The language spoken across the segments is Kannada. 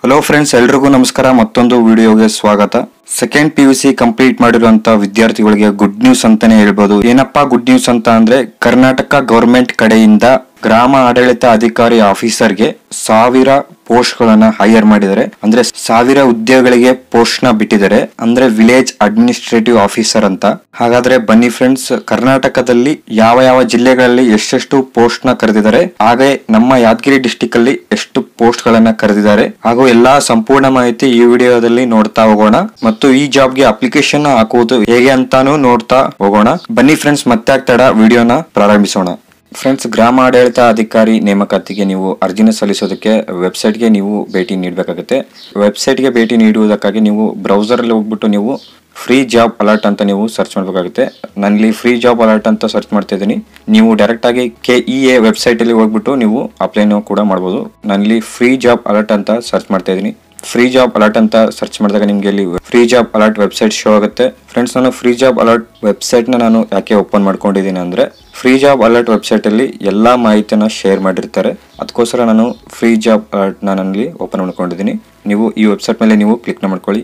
ಹಲೋ ಫ್ರೆಂಡ್ಸ್, ಎಲ್ರಿಗೂ ನಮಸ್ಕಾರ. ಮತ್ತೊಂದು ವಿಡಿಯೋಗೆ ಸ್ವಾಗತ. ಸೆಕೆಂಡ್ PUC ಕಂಪ್ಲೀಟ್ ಮಾಡಿರುವಂತ ವಿದ್ಯಾರ್ಥಿಗಳಿಗೆ ಗುಡ್ ನ್ಯೂಸ್ ಅಂತಾನೆ ಹೇಳ್ಬೋದು. ಏನಪ್ಪಾ ಗುಡ್ ನ್ಯೂಸ್ ಅಂತ ಅಂದ್ರೆ, ಕರ್ನಾಟಕ ಗವರ್ಮೆಂಟ್ ಕಡೆಯಿಂದ ಗ್ರಾಮ ಆಡಳಿತ ಅಧಿಕಾರಿ ಆಫೀಸರ್ಗೆ 1000 ಪೋಸ್ಟ್ ಗಳನ್ನ ಹೈಯರ್ ಮಾಡಿದ್ದಾರೆ. ಅಂದ್ರೆ 1000 ಹುದ್ದೆಗಳಿಗೆ ಪೋಸ್ಟ್ ನ ಬಿಟ್ಟಿದ್ದಾರೆ. ಅಂದ್ರೆ ವಿಲೇಜ್ ಅಡ್ಮಿನಿಸ್ಟ್ರೇಟಿವ್ ಆಫೀಸರ್ ಅಂತ. ಹಾಗಾದ್ರೆ ಬನ್ನಿ ಫ್ರೆಂಡ್ಸ್, ಕರ್ನಾಟಕದಲ್ಲಿ ಯಾವ ಯಾವ ಜಿಲ್ಲೆಗಳಲ್ಲಿ ಎಷ್ಟೆಷ್ಟು ಪೋಸ್ಟ್ ನ ಕರೆದಿದ್ದಾರೆ, ಹಾಗೆ ನಮ್ಮ ಯಾದಗಿರಿ ಡಿಸ್ಟಿಕ್ ಅಲ್ಲಿ ಎಷ್ಟು ಪೋಸ್ಟ್ ಗಳನ್ನ ಕರೆದಿದ್ದಾರೆ ಹಾಗೂ ಎಲ್ಲಾ ಸಂಪೂರ್ಣ ಮಾಹಿತಿ ಈ ವಿಡಿಯೋದಲ್ಲಿ ನೋಡ್ತಾ ಹೋಗೋಣ. ಮತ್ತು ಈ ಜಾಬ್ಗೆ ಅಪ್ಲಿಕೇಶನ್ ಹಾಕುವುದು ಹೇಗೆ ಅಂತಾನು ನೋಡ್ತಾ ಹೋಗೋಣ. ಬನ್ನಿ ಫ್ರೆಂಡ್ಸ್, ಮತ್ತೆ ಆಗ್ತಾಡ ವಿಡಿಯೋನ ಪ್ರಾರಂಭಿಸೋಣ. ಫ್ರೆಂಡ್ಸ್, ಗ್ರಾಮ ಆಡಳಿತ ಅಧಿಕಾರಿ ನೇಮಕಾತಿಗೆ ನೀವು ಅರ್ಜಿನ ಸಲ್ಲಿಸೋದಕ್ಕೆ ವೆಬ್ಸೈಟ್ಗೆ ನೀವು ಭೇಟಿ ನೀಡಬೇಕಾಗುತ್ತೆ. ವೆಬ್ಸೈಟ್ಗೆ ಭೇಟಿ ನೀಡುವುದಕ್ಕಾಗಿ ನೀವು ಬ್ರೌಸರ್ ಅಲ್ಲಿ ಹೋಗ್ಬಿಟ್ಟು ನೀವು ಫ್ರೀ ಜಾಬ್ ಅಲರ್ಟ್ ಅಂತ ನೀವು ಸರ್ಚ್ ಮಾಡಬೇಕಾಗುತ್ತೆ. ನಾನಿಲ್ಲಿ ಫ್ರೀ ಜಾಬ್ ಅಲರ್ಟ್ ಅಂತ ಸರ್ಚ್ ಮಾಡ್ತಾ ಇದ್ದೀನಿ. ನೀವು ಡೈರೆಕ್ಟ್ ಆಗಿ KEA ವೆಬ್ಸೈಟ್ ಅಲ್ಲಿ ಹೋಗ್ಬಿಟ್ಟು ನೀವು ಅಪ್ಲೈನು ಕೂಡ ಮಾಡಬಹುದು. ನಾನಿಲ್ಲಿ ಫ್ರೀ ಜಾಬ್ ಅಲರ್ಟ್ ಅಂತ ಸರ್ಚ್ ಮಾಡ್ತಾ ಇದ್ದೀನಿ. ಫ್ರೀ ಜಾಬ್ ಅಲರ್ಟ್ ಅಂತ ಸರ್ಚ್ ಮಾಡಿದಾಗ ನಿಮ್ಗೆ ಇಲ್ಲಿ free job alert website show ಆಗುತ್ತೆ. ಫ್ರೆಂಡ್ಸ್, ನಾನು ಫ್ರೀ ಜಾಬ್ ಅಲರ್ಟ್ ವೆಬ್ಸೈಟ್ ನಾನು ಯಾಕೆ ಓಪನ್ ಮಾಡ್ಕೊಂಡಿದ್ದೀನಿ ಅಂದ್ರೆ, ಫ್ರೀ ಜಾಬ್ ಅಲರ್ಟ್ ವೆಬ್ಸೈಟ್ ಅಲ್ಲಿ ಎಲ್ಲಾ ಮಾಹಿತಿಯನ್ನ ಶೇರ್ ಮಾಡಿರ್ತಾರೆ. ಅದಕ್ಕೋಸ್ಕರ ನಾನು ಫ್ರೀ ಜಾಬ್ ಅಲರ್ಟ್ ನಾನಲ್ಲಿ ಓಪನ್ ಮಾಡ್ಕೊಂಡಿದ್ದೀನಿ. ನೀವು ಈ ವೆಬ್ಸೈಟ್ ಮೇಲೆ ನೀವು ಕ್ಲಿಕ್ ಮಾಡ್ಕೊಳ್ಳಿ.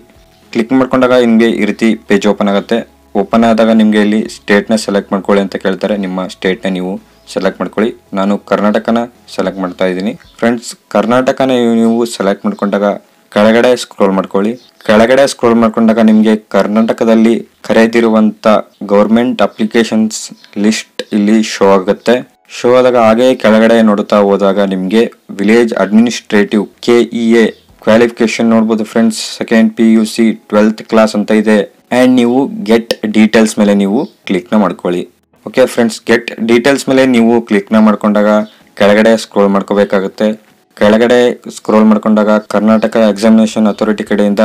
ಕ್ಲಿಕ್ ಮಾಡ್ಕೊಂಡಾಗ ನಿಮಗೆ ಈ ರೀತಿ ಪೇಜ್ ಓಪನ್ ಆಗುತ್ತೆ. ಓಪನ್ ಆದಾಗ ನಿಮ್ಗೆ ಇಲ್ಲಿ ಸ್ಟೇಟ್ ನ ಸೆಲೆಕ್ಟ್ ಮಾಡ್ಕೊಳ್ಳಿ ಅಂತ ಕೇಳ್ತಾರೆ. ನಿಮ್ಮ ಸ್ಟೇಟ್ ನ ನೀವು ಸೆಲೆಕ್ಟ್ ಮಾಡ್ಕೊಳ್ಳಿ. ನಾನು ಕರ್ನಾಟಕನ ಸೆಲೆಕ್ಟ್ ಮಾಡ್ತಾ ಇದ್ದೀನಿ. ಫ್ರೆಂಡ್ಸ್, ಕರ್ನಾಟಕನ ನೀವು ಸೆಲೆಕ್ಟ್ ಮಾಡ್ಕೊಂಡಾಗ ಕೆಳಗಡೆ ಸ್ಕ್ರೋಲ್ ಮಾಡ್ಕೊಳ್ಳಿ. ಕೆಳಗಡೆ ಸ್ಕ್ರೋಲ್ ಮಾಡ್ಕೊಂಡಾಗ ನಿಮ್ಗೆ ಕರ್ನಾಟಕದಲ್ಲಿ ಕರೆದಿರುವಂತ ಗವರ್ಮೆಂಟ್ ಅಪ್ಲಿಕೇಶನ್ಸ್ ಲಿಸ್ಟ್ ಇಲ್ಲಿ ಶೋ ಆಗುತ್ತೆ. ಶೋ ಆದಾಗ ಹಾಗೆ ಕೆಳಗಡೆ ನೋಡುತ್ತಾ ಹೋದಾಗ ನಿಮ್ಗೆ ವಿಲೇಜ್ ಅಡ್ಮಿನಿಸ್ಟ್ರೇಟಿವ್ KEA ಕ್ವಾಲಿಫಿಕೇಶನ್ ನೋಡ್ಬೋದು friends. Second PUC 12th class ಅಂತ ಇದೆ. ಅಂಡ್ ನೀವು ಗೆಟ್ ಡೀಟೇಲ್ಸ್ ಮೇಲೆ ನೀವು ಕ್ಲಿಕ್ ನ ಮಾಡ್ಕೊಳ್ಳಿ. ಓಕೆ ಫ್ರೆಂಡ್ಸ್, ಗೆಟ್ ಡೀಟೇಲ್ಸ್ ಮೇಲೆ ನೀವು ಕ್ಲಿಕ್ ನ ಮಾಡ್ಕೊಂಡಾಗ ಕೆಳಗಡೆ ಸ್ಕ್ರೋಲ್ ಮಾಡ್ಕೋಬೇಕಾಗುತ್ತೆ. ಕೆಳಗಡೆ ಸ್ಕ್ರೋಲ್ ಮಾಡ್ಕೊಂಡಾಗ ಕರ್ನಾಟಕ ಎಕ್ಸಾಮಿನೇಷನ್ ಅಥಾರಿಟಿ ಕಡೆಯಿಂದ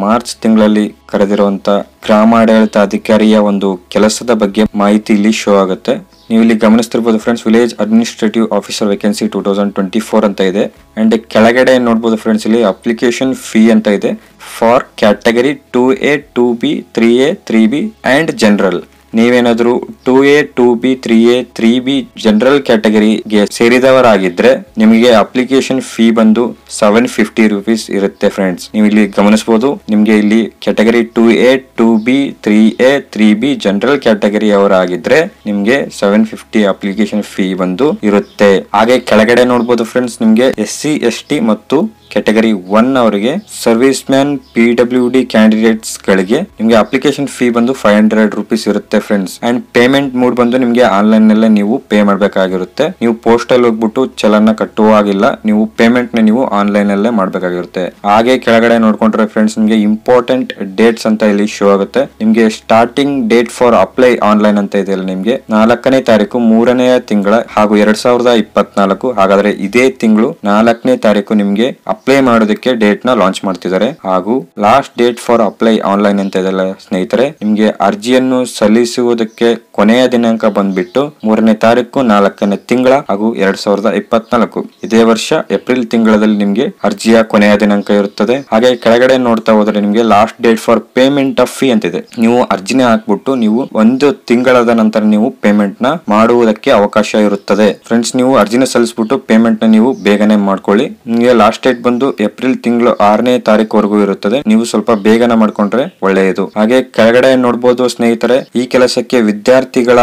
ಮಾರ್ಚ್ ತಿಂಗಳಲ್ಲಿ ಕರೆದಿರುವಂತ ಗ್ರಾಮ ಆಡಳಿತ ಅಧಿಕಾರಿಯ ಒಂದು ಕೆಲಸದ ಬಗ್ಗೆ ಮಾಹಿತಿ ಇಲ್ಲಿ ಶೋ ಆಗುತ್ತೆ. ನೀವು ಇಲ್ಲಿ ಗಮನಿಸ್ತಿರ್ಬೋದು friends, village administrative officer vacancy 2024 ಅಂತ ಇದೆ. ಅಂಡ್ ಕೆಳಗಡೆ ನೋಡ್ಬೋದು ಫ್ರೆಂಡ್ಸ್, ಇಲ್ಲಿ ಅಪ್ಲಿಕೇಶನ್ ಫೀ ಅಂತ ಇದೆ for category 2A 2B 3A 3B and general. ನೀವೇನಾದ್ರೂ 2A 2B 3A 3B general ಕ್ಯಾಟಗರಿಗೆ ಸೇರಿದವರಾಗಿದ್ರೆ ನಿಮಗೆ ಅಪ್ಲಿಕೇಶನ್ ಫೀ ಬಂದು 750 ರೂಪೀಸ್ ಇರುತ್ತೆ ಫ್ರೆಂಡ್ಸ್. ನೀವು ಇಲ್ಲಿ ಗಮನಿಸಬಹುದು, ನಿಮ್ಗೆ ಇಲ್ಲಿ category 2A 2B 3A 3B general category ಅವರಾಗಿದ್ರೆ ನಿಮ್ಗೆ 750 ಅಪ್ಲಿಕೇಶನ್ ಫೀ ಬಂದು ಇರುತ್ತೆ. ಹಾಗೆ ಕೆಳಗಡೆ ನೋಡಬಹುದು ಫ್ರೆಂಡ್ಸ್, ನಿಮ್ಗೆ SC ST ಮತ್ತು ಕ್ಯಾಟಗರಿ 1 ಅವರಿಗೆ ಸರ್ವಿಸ್ ಮ್ಯಾನ್ PWD ಕ್ಯಾಂಡಿಡೇಟ್ಸ್ ಗಳಿಗೆ ನಿಮ್ಗೆ ಅಪ್ಲಿಕೇಶನ್ ಫೀ ಬಂದು 500 ರೂಪೀಸ್ ಇರುತ್ತೆ ಫ್ರೆಂಡ್ಸ್. ಅಂಡ್ ಪೇಮೆಂಟ್ ಮೂಡ್ ಬಂದು ನಿಮ್ಗೆ ಆನ್ಲೈನ್ ನಲ್ಲೇ ನೀವು ಪೇ ಮಾಡಬೇಕಾಗಿರುತ್ತೆ. ನೀವು ಪೋಸ್ಟ್ ಅಲ್ಲಿ ಹೋಗ್ಬಿಟ್ಟು ಚಲನ ಕಟ್ಟುವಾಗಿಲ್ಲ, ನೀವು ಪೇಮೆಂಟ್ ನ ನೀವು ಆನ್ಲೈನ್ ಅಲ್ಲೇ ಮಾಡಬೇಕಾಗಿರುತ್ತೆ. ಹಾಗೆ ಕೆಳಗಡೆ ನೋಡ್ಕೊಂಡ್ರೆ ಫ್ರೆಂಡ್ಸ್, ನಿಮ್ಗೆ ಇಂಪಾರ್ಟೆಂಟ್ ಡೇಟ್ಸ್ ಅಂತ ಇಲ್ಲಿ ಶೋ ಆಗುತ್ತೆ. ನಿಮ್ಗೆ starting date for apply online ಅಂತ ಇದೆ. ನಿಮ್ಗೆ 4ನೇ ತಾರೀಕು 3ನೇ ತಿಂಗಳ ಹಾಗೂ 2024. ಹಾಗಾದ್ರೆ ಇದೇ ತಿಂಗಳು 4ನೇ ತಾರೀಕು ನಿಮ್ಗೆ ಅಪ್ಲೈ ಮಾಡೋದಕ್ಕೆ ಡೇಟ್ ನ ಲಾಂಚ್ ಮಾಡ್ತಿದ್ದಾರೆ. ಹಾಗೂ last date for apply online ಅಂತ ಇದೆಲ್ಲ ಸ್ನೇಹಿತರೆ. ನಿಮ್ಗೆ ಅರ್ಜಿಯನ್ನು ಸಲ್ಲಿಸುವುದಕ್ಕೆ ಕೊನೆಯ ದಿನಾಂಕ ಬಂದ್ಬಿಟ್ಟು 3ನೇ ತಾರೀಕು 4ನೇ ತಿಂಗಳ ಹಾಗೂ 2024. ಇದೇ ವರ್ಷ ಏಪ್ರಿಲ್ ತಿಂಗಳಲ್ಲಿ ನಿಮ್ಗೆ ಅರ್ಜಿಯ ಕೊನೆಯ ದಿನಾಂಕ ಇರುತ್ತದೆ. ಹಾಗೆ ಕೆಳಗಡೆ ನೋಡ್ತಾ ಹೋದ್ರೆ ನಿಮ್ಗೆ last date for payment of fee ಅಂತಿದೆ. ನೀವು ಅರ್ಜಿನ ಹಾಕ್ಬಿಟ್ಟು ನೀವು 1 ತಿಂಗಳದ ನಂತರ ನೀವು ಪೇಮೆಂಟ್ ನ ಮಾಡುವುದಕ್ಕೆ ಅವಕಾಶ ಇರುತ್ತದೆ. ಫ್ರೆಂಡ್ಸ್, ನೀವು ಅರ್ಜಿನ ಸಲ್ಲಿಸ್ಬಿಟ್ಟು ಪೇಮೆಂಟ್ ನ ನೀವು ಬೇಗನೆ ಮಾಡ್ಕೊಳ್ಳಿ. ನಿಮ್ಗೆ ಲಾಸ್ಟ್ ಡೇಟ್ ಬಂದು ಏಪ್ರಿಲ್ ತಿಂಗಳು 6ನೇ ತಾರೀಕುವರೆಗೂ ಇರುತ್ತದೆ. ನೀವು ಸ್ವಲ್ಪ ಬೇಗನೆ ಮಾಡ್ಕೊಂಡ್ರೆ ಒಳ್ಳೆಯದು. ಹಾಗೆ ಕೆಳಗಡೆ ನೋಡಬಹುದು ಸ್ನೇಹಿತರೆ, ಈ ಕೆಲಸಕ್ಕೆ ವಿದ್ಯಾರ್ಥಿಗಳ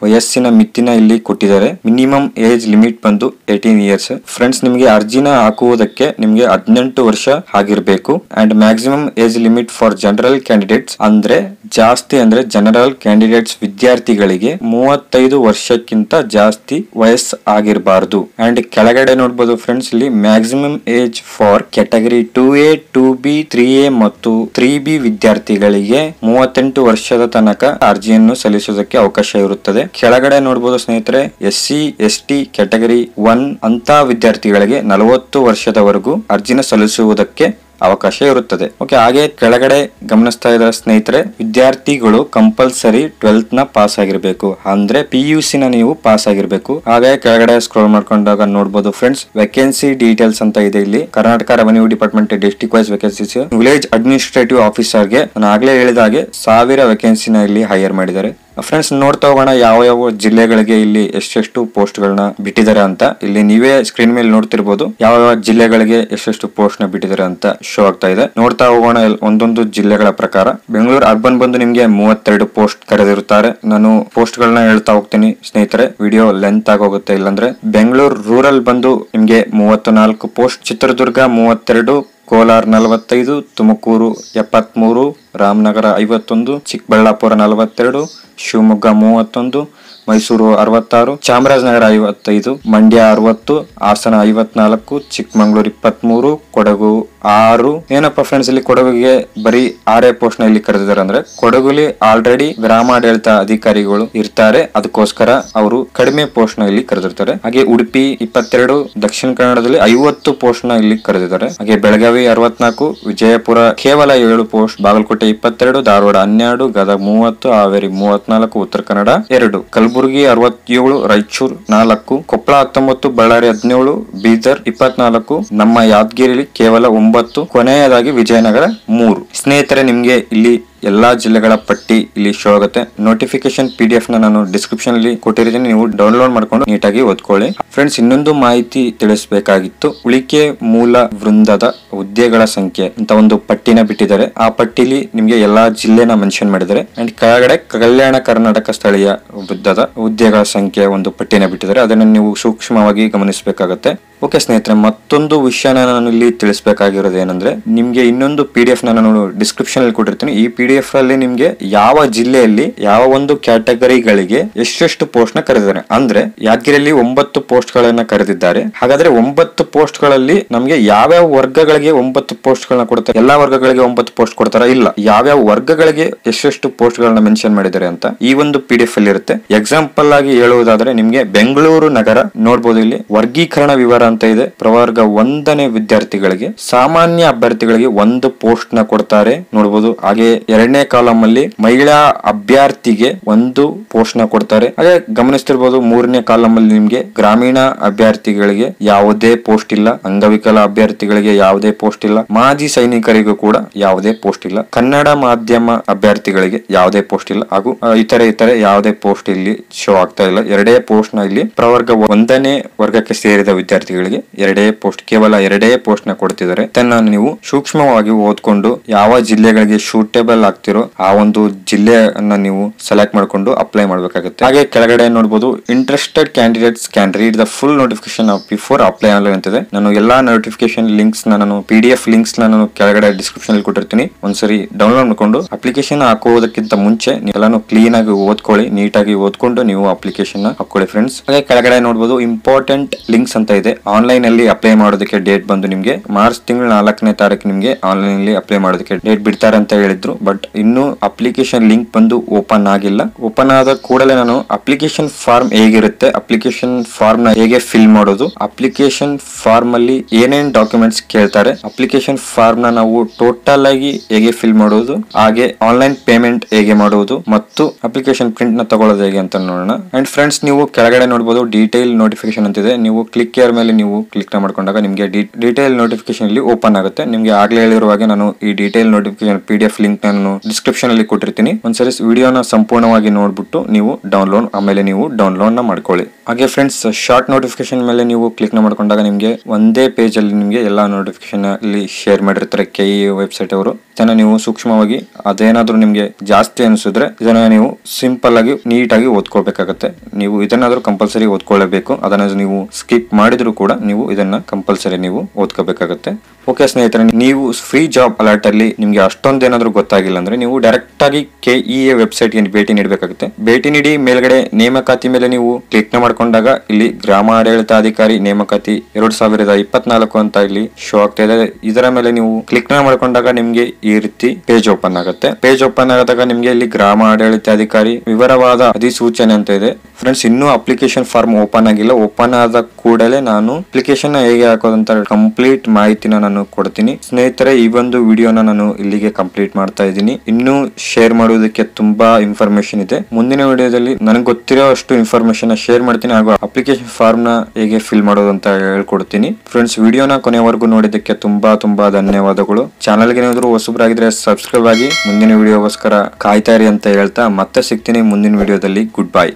ವಯಸ್ಸಿನ ಮಿತಿನ ಇಲ್ಲಿ ಕೊಟ್ಟಿದ್ದಾರೆ. ಮಿನಿಮಮ್ ಏಜ್ ಲಿಮಿಟ್ ಬಂದು 18 ಇಯರ್ಸ್. ಫ್ರೆಂಡ್ಸ್, ನಿಮ್ಗೆ ಅರ್ಜಿನ ಹಾಕುವುದಕ್ಕೆ ನಿಮ್ಗೆ 18 ವರ್ಷ ಆಗಿರ್ಬೇಕು. And maximum age limit for general candidates ಅಂದ್ರೆ ಜಾಸ್ತಿ ಅಂದ್ರೆ ಜನರಲ್ ಕ್ಯಾಂಡಿಡೇಟ್ಸ್ ವಿದ್ಯಾರ್ಥಿಗಳಿಗೆ 35 ವರ್ಷಕ್ಕಿಂತ ಜಾಸ್ತಿ ವಯಸ್ಸು ಆಗಿರಬಾರ್ದು. ಅಂಡ್ ಕೆಳಗಡೆ ನೋಡಬಹುದು ಫ್ರೆಂಡ್ಸ್, ಇಲ್ಲಿ maximum age for category 2A 2B 3A ಮತ್ತು 3B ವಿದ್ಯಾರ್ಥಿಗಳಿಗೆ 38 ವರ್ಷದ ತನಕ ಅರ್ಜಿಯನ್ನು ಸಲ್ಲಿಸುವುದಕ್ಕೆ ಅವಕಾಶ ಇರುತ್ತದೆ. ಕೆಳಗಡೆ ನೋಡಬಹುದು ಸ್ನೇಹಿತರೆ, SC ST ಕ್ಯಾಟಗರಿ 1 ಅಂತ ವಿದ್ಯಾರ್ಥಿಗಳಿಗೆ 40 ವರ್ಷದವರೆಗೂ ಅರ್ಜಿನ ಸಲ್ಲಿಸುವುದಕ್ಕೆ ಅವಕಾಶ ಇರುತ್ತದೆ. ಓಕೆ, ಹಾಗೆ ಕೆಳಗಡೆ ಗಮನಿಸ್ತಾ ಇದ್ದಾರೆ ಸ್ನೇಹಿತರೆ, ವಿದ್ಯಾರ್ಥಿಗಳು ಕಂಪಲ್ಸರಿ 12th ನ ಪಾಸ್ ಆಗಿರಬೇಕು. ಅಂದ್ರೆ PUC ನ ನೀವು ಪಾಸ್ ಆಗಿರಬೇಕು. ಹಾಗೆ ಕೆಳಗಡೆ ಸ್ಕ್ರೋಲ್ ಮಾಡ್ಕೊಂಡಾಗ ನೋಡಬಹುದು ಫ್ರೆಂಡ್ಸ್, ವೇಕೆನ್ಸಿ ಡೀಟೇಲ್ಸ್ ಅಂತ ಇದೆ. ಇಲ್ಲಿ Karnataka revenue department district wise vacancies village administrative officer ಗೆ ನಾನು ಆಗ್ಲೇ ಹೇಳಿದ ಹಾಗೆ 1000 ವೇಕೆನ್ಸಿನ ಇಲ್ಲಿ ಹೈಯರ್ ಮಾಡಿದ್ದಾರೆ. ಫ್ರೆಂಡ್ಸ್ ನೋಡ್ತಾ ಹೋಗೋಣ ಯಾವ ಯಾವ ಜಿಲ್ಲೆಗಳಿಗೆ ಇಲ್ಲಿ ಎಷ್ಟೆಷ್ಟು ಪೋಸ್ಟ್ ಗಳನ್ನ ಬಿಟ್ಟಿದ್ದಾರೆ ಅಂತ. ಇಲ್ಲಿ ನೀವೇ ಸ್ಕ್ರೀನ್ ಮೇಲೆ ನೋಡ್ತಿರ್ಬೋದು ಯಾವ ಯಾವ ಜಿಲ್ಲೆಗಳಿಗೆ ಎಷ್ಟೆಷ್ಟು ಪೋಸ್ಟ್ ನ ಬಿಟ್ಟಿದ್ದಾರೆ ಅಂತ ಶೋ ಆಗ್ತಾ ಇದೆ. ನೋಡ್ತಾ ಹೋಗೋಣ ಒಂದೊಂದು ಜಿಲ್ಲೆಗಳ ಪ್ರಕಾರ. ಬೆಂಗಳೂರು ಅರ್ಬನ್ ಬಂದು ನಿಮ್ಗೆ 32 ಪೋಸ್ಟ್ ಕರೆದಿರುತ್ತಾರೆ. ನಾನು ಪೋಸ್ಟ್ ಗಳನ್ನ ಹೇಳ್ತಾ ಹೋಗ್ತೀನಿ ಸ್ನೇಹಿತರೆ, ವಿಡಿಯೋ ಲೆಂತ್ ಆಗೋಗುತ್ತೆ ಇಲ್ಲಾಂದ್ರೆ. ಬೆಂಗಳೂರು ರೂರಲ್ ಬಂದು ನಿಮ್ಗೆ 34 ಪೋಸ್ಟ್, ಚಿತ್ರದುರ್ಗ 32, ಕೋಲಾರ 45, ತುಮಕೂರು 73, ರಾಮನಗರ 51, ಚಿಕ್ಕಬಳ್ಳಾಪುರ 42, ಶಿವಮೊಗ್ಗ 31, ಮೈಸೂರು 66, ಚಾಮರಾಜನಗರ 55, ಮಂಡ್ಯ 60, ಹಾಸನ 54, ಚಿಕ್ಕಮಂಗ್ಳೂರು 23, ಕೊಡಗು 6. ಏನಪ್ಪಾ ಫ್ರೆಂಡ್ಸ್, ಇಲ್ಲಿ ಕೊಡಗುಗೆ ಬರೀ 6 ಪೋಸ್ಟ್ ನ ಇಲ್ಲಿ ಕರೆದಿದ್ದಾರೆ. ಅಂದ್ರೆ ಕೊಡಗುಲಿ ಆಲ್ರೆಡಿ ಗ್ರಾಮಾಡಳಿತ ಅಧಿಕಾರಿಗಳು ಇರ್ತಾರೆ, ಅದಕ್ಕೋಸ್ಕರ ಅವರು ಕಡಿಮೆ ಪೋಸ್ಟ್ ನ ಇಲ್ಲಿ ಕರೆದಿರ್ತಾರೆ. ಹಾಗೆ ಉಡುಪಿ 22, ದಕ್ಷಿಣ ಕನ್ನಡದಲ್ಲಿ 50 ಪೋಸ್ಟ್ ನ ಇಲ್ಲಿ ಕರೆದಿದ್ದಾರೆ. ಹಾಗೆ ಬೆಳಗಾವಿ 64, ವಿಜಯಪುರ ಕೇವಲ 7 ಪೋಸ್ಟ್, ಬಾಗಲಕೋಟೆ 22, ಧಾರವಾಡ 12, ಗದಗ 30, ಹಾವೇರಿ 34, ಉತ್ತರ ಕನ್ನಡ 2, ಕಲಬುರಗಿ 67, ರಾಯಚೂರು 4, ಕೊಪ್ಪಳ 19, ಬಳ್ಳಾರಿ 17, ಬೀದರ್ 24, ನಮ್ಮ ಯಾದಗಿರಿಲಿ ಕೇವಲ 9, ಕೊನೆಯದಾಗಿ ವಿಜಯನಗರ 3. ಸ್ನೇಹಿತರೆ, ನಿಮ್ಗೆ ಇಲ್ಲಿ ಎಲ್ಲಾ ಜಿಲ್ಲೆಗಳ ಪಟ್ಟಿ ಇಲ್ಲಿ ಶೋ ಆಗುತ್ತೆ. ನೋಟಿಫಿಕೇಶನ್ PDF ನ ನಾನು ಡಿಸ್ಕ್ರಿಪ್ಷನ್ ಅಲ್ಲಿ ಕೊಟ್ಟಿರ್ತೀನಿ, ನೀವು ಡೌನ್ಲೋಡ್ ಮಾಡ್ಕೊಂಡು ನೀಟಾಗಿ ಓದ್ಕೊಳ್ಳಿ. ಫ್ರೆಂಡ್ಸ್, ಇನ್ನೊಂದು ಮಾಹಿತಿ ತಿಳಿಸಬೇಕಾಗಿತ್ತು. ಉಳಿಕೆ ಮೂಲ ವೃಂದದ ಹುದ್ದೆಗಳ ಸಂಖ್ಯೆ ಅಂತ ಒಂದು ಪಟ್ಟಿನ ಬಿಟ್ಟಿದ್ದಾರೆ. ಆ ಪಟ್ಟಿಲಿ ನಿಮ್ಗೆ ಎಲ್ಲಾ ಜಿಲ್ಲೆನ ಮೆನ್ಷನ್ ಮಾಡಿದ್ದಾರೆ. ಅಂಡ್ ಕೆಳಗಡೆ ಕಲ್ಯಾಣ ಕರ್ನಾಟಕ ಸ್ಥಳೀಯ ವೃಂದದ ಹುದ್ದೆಗಳ ಸಂಖ್ಯೆ ಒಂದು ಪಟ್ಟಿನ ಬಿಟ್ಟಿದ್ದಾರೆ. ಅದನ್ನು ನೀವು ಸೂಕ್ಷ್ಮವಾಗಿ ಗಮನಿಸಬೇಕಾಗುತ್ತೆ. ಓಕೆ ಸ್ನೇಹಿತರೆ, ಮತ್ತೊಂದು ವಿಷಯನ ನಾನು ಇಲ್ಲಿ ತಿಳಿಸಬೇಕಾಗಿರೋದು ಏನಂದ್ರೆ, ನಿಮ್ಗೆ ಇನ್ನೊಂದು PDF ನ ನಾನು ಡಿಸ್ಕ್ರಿಪ್ಷನ್ ಅಲ್ಲಿ ಕೊಟ್ಟಿರ್ತೀನಿ. ಈ PDF ಅಲ್ಲಿ ನಿಮ್ಗೆ ಯಾವ ಜಿಲ್ಲೆಯಲ್ಲಿ ಯಾವ ಒಂದು ಕ್ಯಾಟಗರಿಗಳಿಗೆ ಎಷ್ಟೆಷ್ಟು ಪೋಸ್ಟ್ ನ ಕರೆದಿದ್ದಾರೆ. ಅಂದ್ರೆ ಯಾದಗಿರಿಯಲ್ಲಿ 9 ಪೋಸ್ಟ್ ಗಳನ್ನ ಕರೆದಿದ್ದಾರೆ. ಹಾಗಾದ್ರೆ 9 ಪೋಸ್ಟ್ ಗಳಲ್ಲಿ ನಮ್ಗೆ ಯಾವ್ಯಾವ ವರ್ಗಗಳಿಗೆ 9 ಪೋಸ್ಟ್ ಗಳನ್ನ ಕೊಡ್ತಾರೆ? ಎಲ್ಲಾ ವರ್ಗಗಳಿಗೆ 9 ಪೋಸ್ಟ್ ಕೊಡ್ತಾರ? ಇಲ್ಲ, ಯಾವ್ಯಾವ ವರ್ಗಗಳಿಗೆ ಎಷ್ಟೆಷ್ಟು ಪೋಸ್ಟ್ ಗಳನ್ನ ಮೆನ್ಷನ್ ಮಾಡಿದ್ದಾರೆ ಅಂತ ಈ ಒಂದು PDF ಅಲ್ಲಿ ಇರುತ್ತೆ. ಎಕ್ಸಾಂಪಲ್ ಆಗಿ ಹೇಳುವುದಾದ್ರೆ, ನಿಮ್ಗೆ ಬೆಂಗಳೂರು ನಗರ ನೋಡಬಹುದು. ಇಲ್ಲಿ ವರ್ಗೀಕರಣ ವಿವರ ಅಂತ ಇದೆ. ಪ್ರವರ್ಗ 1ನೇ ವಿದ್ಯಾರ್ಥಿಗಳಿಗೆ, ಸಾಮಾನ್ಯ ಅಭ್ಯರ್ಥಿಗಳಿಗೆ 1 ಪೋಸ್ಟ್ ನ ಕೊಡ್ತಾರೆ ನೋಡಬಹುದು. ಹಾಗೆ 2ನೇ ಕಾಲಮ್ ಅಲ್ಲಿ ಮಹಿಳಾ ಅಭ್ಯರ್ಥಿಗೆ 1 ಪೋಸ್ಟ್ ನ ಕೊಡ್ತಾರೆ. ಹಾಗೆ ಗಮನಿಸ್ತಿರ್ಬೋದು 3ನೇ ಕಾಲಮ್ ಅಲ್ಲಿ ನಿಮ್ಗೆ ಗ್ರಾಮೀಣ ಅಭ್ಯರ್ಥಿಗಳಿಗೆ ಯಾವುದೇ ಪೋಸ್ಟ್ ಇಲ್ಲ, ಅಂಗವಿಕಲ ಅಭ್ಯರ್ಥಿಗಳಿಗೆ ಯಾವುದೇ ಪೋಸ್ಟ್ ಇಲ್ಲ, ಮಾಜಿ ಸೈನಿಕರಿಗೂ ಕೂಡ ಯಾವುದೇ ಪೋಸ್ಟ್ ಇಲ್ಲ, ಕನ್ನಡ ಮಾಧ್ಯಮ ಅಭ್ಯರ್ಥಿಗಳಿಗೆ ಯಾವುದೇ ಪೋಸ್ಟ್ ಇಲ್ಲ, ಹಾಗೂ ಇತರೆ ಯಾವುದೇ ಪೋಸ್ಟ್ ಇಲ್ಲಿ ಶೋ ಆಗ್ತಾ ಇಲ್ಲ. 2 ಪೋಸ್ಟ್ ನ ಇಲ್ಲಿ ಪ್ರವರ್ಗ 1ನೇ ವರ್ಗಕ್ಕೆ ಸೇರಿದ ವಿದ್ಯಾರ್ಥಿಗಳಿಗೆ 2 ಪೋಸ್ಟ್, ಕೇವಲ 2 ಪೋಸ್ಟ್ ನ ಕೊಡ್ತಿದ್ದಾರೆ. ಇದನ್ನ ನೀವು ಸೂಕ್ಷ್ಮವಾಗಿ ಓದ್ಕೊಂಡು ಯಾವ ಜಿಲ್ಲೆಗಳಿಗೆ ಸೂಟೇಬಲ್ ಆಗ್ತಿರೋ ಆ ಒಂದು ಜಿಲ್ಲೆಯನ್ನ ನೀವು ಸೆಲೆಕ್ಟ್ ಮಾಡ್ಕೊಂಡು ಅಪ್ಲೈ ಮಾಡಬೇಕಾಗುತ್ತೆ. ಹಾಗೆ ಕೆಳಗಡೆ ನೋಡಬಹುದು, interested candidates can read the full notification before apply online ಅಂತಿದೆ. ನಾನು ಎಲ್ಲಾ ನೋಟಿಫಿಕೇಶನ್ ಲಿಂಕ್ಸ್ ನಾನು PDF ಲಿಂಕ್ಸ್ ನಾನು ಕೆಳಗಡೆ ಡಿಸ್ಕ್ರಿಪ್ಷನ್ ಅಲ್ಲಿ ಕೊಟ್ಟಿರ್ತೀನಿ. ಒಂದ್ಸರಿ ಡೌನ್ಲೋಡ್ ಮಾಡ್ಕೊಂಡು ಅಪ್ಲಿಕೇಶನ್ ಹಾಕೋದಕ್ಕಿಂತ ಮುಂಚೆ ನೀವೆಲ್ಲಾನು ಕ್ಲೀನ್ ಆಗಿ ಓದ್ಕೊಳ್ಳಿ, ನೀಟಾಗಿ ಓದ್ಕೊಂಡು ನೀವು ಅಪ್ಲಿಕೇಶನ್ ಹಾಕೊಳ್ಳಿ ಫ್ರೆಂಡ್ಸ್. ಹಾಗೆ ಕೆಳಗಡೆ ನೋಡಬಹುದು ಇಂಪಾರ್ಟೆಂಟ್ ಲಿಂಕ್ಸ್ ಅಂತ ಇದೆ. ಆನ್ಲೈನ್ ಅಲ್ಲಿ ಅಪ್ಲೈ ಮಾಡೋದಕ್ಕೆ ಡೇಟ್ ಬಂದು ನಿಮ್ಗೆ ಮಾರ್ಚ್ ತಿಂಗಳ 4ನೇ ತಾರೀಕು ನಿಮ್ಗೆ ಆನ್ಲೈನ್ ಅಲ್ಲಿ ಅಪ್ಲೈ ಮಾಡೋದಕ್ಕೆ ಡೇಟ್ ಬಿಡ್ತಾರೆ ಅಂತ ಹೇಳಿದ್ರು. ಬಟ್ ಇನ್ನು ಅಪ್ಲಿಕೇಶನ್ ಲಿಂಕ್ ಬಂದು ಓಪನ್ ಆಗಿಲ್ಲ. ಓಪನ್ ಆದ ಕೂಡಲೇ ನಾನು ಅಪ್ಲಿಕೇಶನ್ ಫಾರ್ಮ್ ಹೇಗಿರುತ್ತೆ, ಅಪ್ಲಿಕೇಶನ್ ಫಾರ್ಮ್ ನ ಹೇಗೆ ಫಿಲ್ ಮಾಡೋದು, ಅಪ್ಲಿಕೇಶನ್ ಫಾರ್ಮ್ ಅಲ್ಲಿ ಏನೇನ್ ಡಾಕ್ಯುಮೆಂಟ್ಸ್ ಕೇಳ್ತಾರೆ, ಅಪ್ಲಿಕೇಶನ್ ಫಾರ್ಮ್ ನ ನಾವು ಟೋಟಲ್ ಆಗಿ ಹೇಗೆ ಫಿಲ್ ಮಾಡೋದು, ಹಾಗೆ ಆನ್ಲೈನ್ ಪೇಮೆಂಟ್ ಹೇಗೆ ಮಾಡೋದು ಮತ್ತು ಅಪ್ಲಿಕೇಶನ್ ಪ್ರಿಂಟ್ ನ ತಗೊಳ್ಳೋದು ಹೇಗೆ ಅಂತ ನೋಡೋಣ. ಅಂಡ್ ಫ್ರೆಂಡ್ಸ್, ನೀವು ಕೆಳಗಡೆ ನೋಡಬಹುದು ಡೀಟೇಲ್ ನೋಟಿಫಿಕೇಶನ್ ಅಂತಿದೆ. ನೀವು ಕ್ಲಿಕ್ ಕೇರ್ ಮೇಲೆ ನೀವು ಕ್ಲಿಕ್ ಮಾಡ್ಕೊಂಡಾಗ ನಿಮಗೆ ಡೀಟೇಲ್ ನೋಟಿಫಿಕೇಶನ್ ಇಲ್ಲಿ ಓಪನ್ ಆಗುತ್ತೆ. ನಿಮ್ಗೆ ಆಗ್ಲೇ ಹೇಳಿರುವ ಹಾಗೆ ನಾನು ಈ ಡೀಟೇಲ್ ನೋಟಿಫಿಕೇಶನ್ PDF ಲಿಂಕ್ ನಾನು ಡಿಸ್ಕ್ರಿಪ್ಷನ್ ಅಲ್ಲಿ ಕೊಟ್ಟಿರ್ತೀನಿ. ಒಂದ್ಸರಿ ವಿಡಿಯೋನ ಸಂಪೂರ್ಣವಾಗಿ ನೋಡ್ಬಿಟ್ಟು ನೀವು ಡೌನ್ಲೋಡ್ ನ ಮಾಡ್ಕೊಳ್ಳಿ. ಹಾಗೆ ಫ್ರೆಂಡ್ಸ್, ಶಾರ್ಟ್ ನೋಟಿಫಿಕೇಶನ್ ಮೇಲೆ ನೀವು ಕ್ಲಿಕ್ ಮಾಡ್ಕೊಂಡಾಗ ನಿಮ್ಗೆ ಒಂದೇ ಪೇಜ್ ಅಲ್ಲಿ ನಿಮ್ಗೆ ಎಲ್ಲಾ ನೋಟಿಫಿಕೇಶನ್ ಅಲ್ಲಿ ಶೇರ್ ಮಾಡಿರ್ತಾರೆ KE ವೆಬ್ಸೈಟ್ ಅವರು. ಇದನ್ನ ನೀವು ಸೂಕ್ಷ್ಮವಾಗಿ, ಅದೇನಾದ್ರೂ ನಿಮ್ಗೆ ಜಾಸ್ತಿ ಅನಿಸಿದ್ರೆ ಇದನ್ನ ನೀವು ಸಿಂಪಲ್ ಆಗಿ ನೀಟಾಗಿ ಓದ್ಕೊಳ್ಬೇಕಾಗತ್ತೆ. ನೀವು ಇದನ್ನಾದ್ರೂ ಕಂಪಲ್ಸರಿ ಓದ್ಕೊಳ್ಳಬೇಕು. ಅದನ್ನ ನೀವು ಸ್ಕಿಪ್ ಮಾಡಿದ್ರು ಕೂಡ ನೀವು ಇದನ್ನ ಕಂಪಲ್ಸರಿ ನೀವು ಓದ್ಕೋಬೇಕಾಗತ್ತೆ. ಓಕೆ ಸ್ನೇಹಿತರೆ, ನೀವು ಫ್ರೀ ಜಾಬ್ ಅಲರ್ಟ್ ಅಲ್ಲಿ ನಿಮ್ಗೆ ಅಷ್ಟೊಂದು ಏನಾದ್ರೂ ಗೊತ್ತಾಗಿಲ್ಲ ಅಂದ್ರೆ ನೀವು ಡೈರೆಕ್ಟ್ ಆಗಿ KEA ವೆಬ್ಸೈಟ್ ಗೆ ಭೇಟಿ ನೀಡಬೇಕಾಗುತ್ತೆ. ಭೇಟಿ ನೀಡಿ ಮೇಲ್ಗಡೆ ನೇಮಕಾತಿ ಮೇಲೆ ನೀವು ಕ್ಲಿಕ್ ಮಾಡ್ಕೊಂಡಾಗ ಇಲ್ಲಿ ಗ್ರಾಮಾಡಳಿತಾಧಿಕಾರಿ ನೇಮಕಾತಿ 2024 ಅಂತ ಇಲ್ಲಿ ಶೋ ಆಗ್ತಾ ಇದೆ. ಇದರ ಮೇಲೆ ನೀವು ಕ್ಲಿಕ್ ಮಾಡ್ಕೊಂಡಾಗ ನಿಮ್ಗೆ ಈ ರೀತಿ ಪೇಜ್ ಓಪನ್ ಆಗುತ್ತೆ. ಪೇಜ್ ಓಪನ್ ಆದಾಗ ನಿಮ್ಗೆ ಇಲ್ಲಿ ಗ್ರಾಮಾಡಳಿತಾಧಿಕಾರಿ ವಿವರವಾದ ಅಧಿಸೂಚನೆ ಅಂತ ಇದೆ. ಫ್ರೆಂಡ್ಸ್, ಇನ್ನೂ ಅಪ್ಲಿಕೇಶನ್ ಫಾರ್ಮ್ ಓಪನ್ ಆಗಿಲ್ಲ. ಓಪನ್ ಆದ ಕೂಡಲೇ ನಾನು ಅಪ್ಲಿಕೇಶನ್ ಹೇಗೆ ಹಾಕೋದಂತ ಕಂಪ್ಲೀಟ್ ಮಾಹಿತಿನ ನಾನು ಕೊಡ್ತೀನಿ. ಸ್ನೇಹಿತರೆ, ಈ ಒಂದು ವಿಡಿಯೋನ ನಾನು ಇಲ್ಲಿಗೆ ಕಂಪ್ಲೀಟ್ ಮಾಡ್ತಾ ಇದ್ದೀನಿ. ಇನ್ನೂ ಶೇರ್ ಮಾಡುವುದಕ್ಕೆ ತುಂಬಾ ಇನ್ಫಾರ್ಮೇಶನ್ ಇದೆ. ಮುಂದಿನ ವಿಡಿಯೋದಲ್ಲಿ ನನಗೆ ಗೊತ್ತಿರೋ ಅಷ್ಟು ಇನ್ಫಾರ್ಮೇಶನ್ ಶೇರ್ ಮಾಡ್ತೀನಿ, ಹಾಗೂ ಅಪ್ಲಿಕೇಶನ್ ಫಾರ್ಮ್ ನ ಹೇಗೆ ಫಿಲ್ ಮಾಡೋದು ಅಂತ ಹೇಳ್ಕೊಡ್ತೀನಿ. ಫ್ರೆಂಡ್ಸ್, ವಿಡಿಯೋನ ಕೊನೆವರೆಗೂ ನೋಡಿದ್ದಕ್ಕೆ ತುಂಬಾ ಧನ್ಯವಾದಗಳು. ಚಾನಲ್ಗೆ ಏನಾದ್ರು ಹೊಸಬರಾಗಿದ್ರೆ ಸಬ್ಸ್ಕ್ರೈಬ್ ಆಗಿ ಮುಂದಿನ ವಿಡಿಯೋಗೋಸ್ಕರ ಕಾಯ್ತಾ ಇರಿ ಅಂತ ಹೇಳ್ತಾ ಮತ್ತೆ ಸಿಗ್ತೀನಿ ಮುಂದಿನ ವಿಡಿಯೋದಲ್ಲಿ. Good bye.